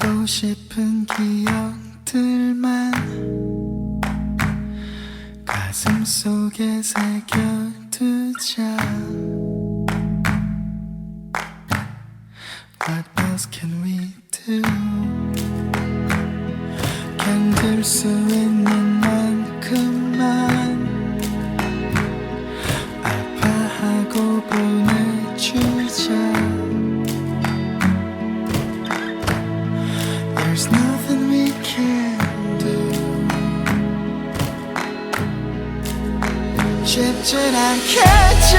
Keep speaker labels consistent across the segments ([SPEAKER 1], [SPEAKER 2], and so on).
[SPEAKER 1] 보고 싶은 기억들만 가슴 속에 새겨두자. What else can we do? 견딜 수 있는 만큼만 아파하고 보내주자. There's nothing we can do. 쉽진 않겠지.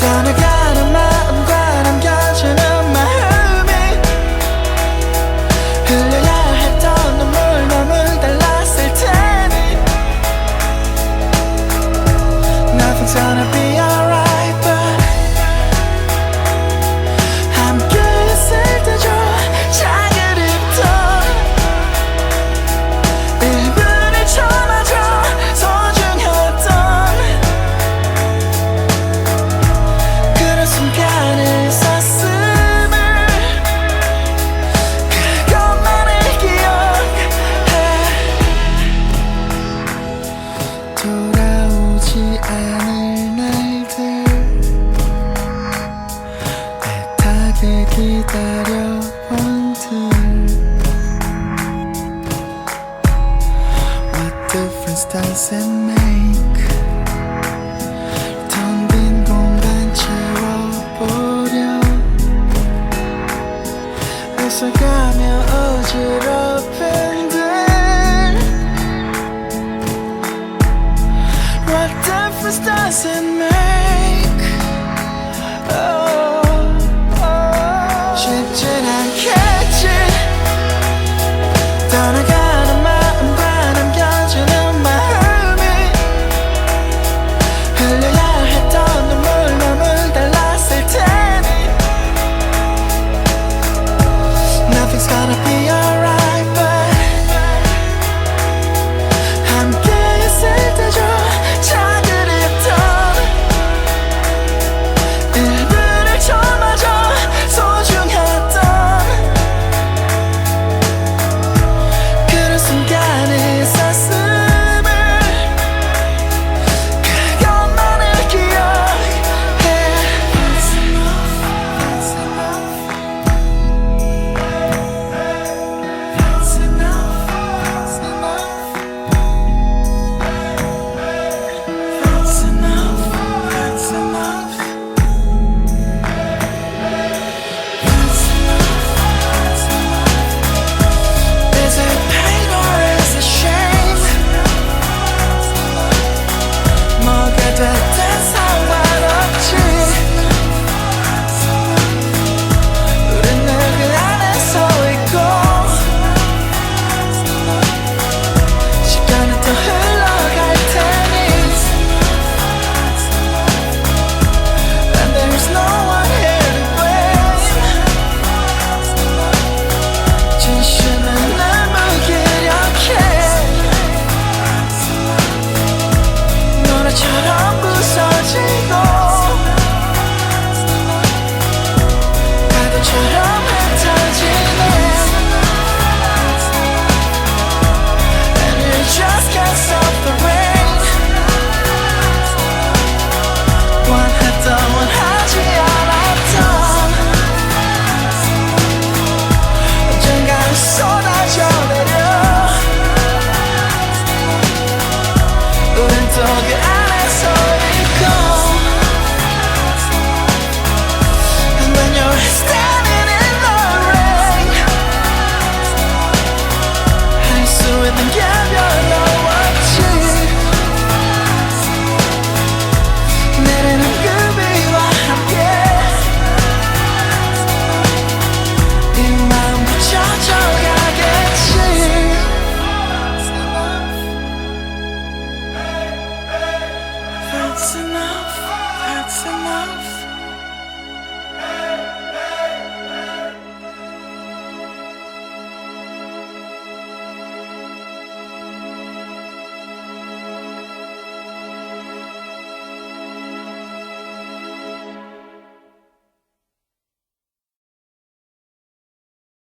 [SPEAKER 1] 떠나가는 마음과 남겨주는 마음이 흘려야 했던 눈물 너무 달랐을 테니. Nothing's gonna be alright, but 함께 있을 때 줘. 작은 입던 1분을 참아줘. 소중했던 그런 순간을 있었음을 그것만을 기억해. 돌아오지 않을 날들 애타게 기다려온 들. What difference does it make? 텅 빈 공간 채워보려 애써가며 어지럽힌 들. What difference does it make?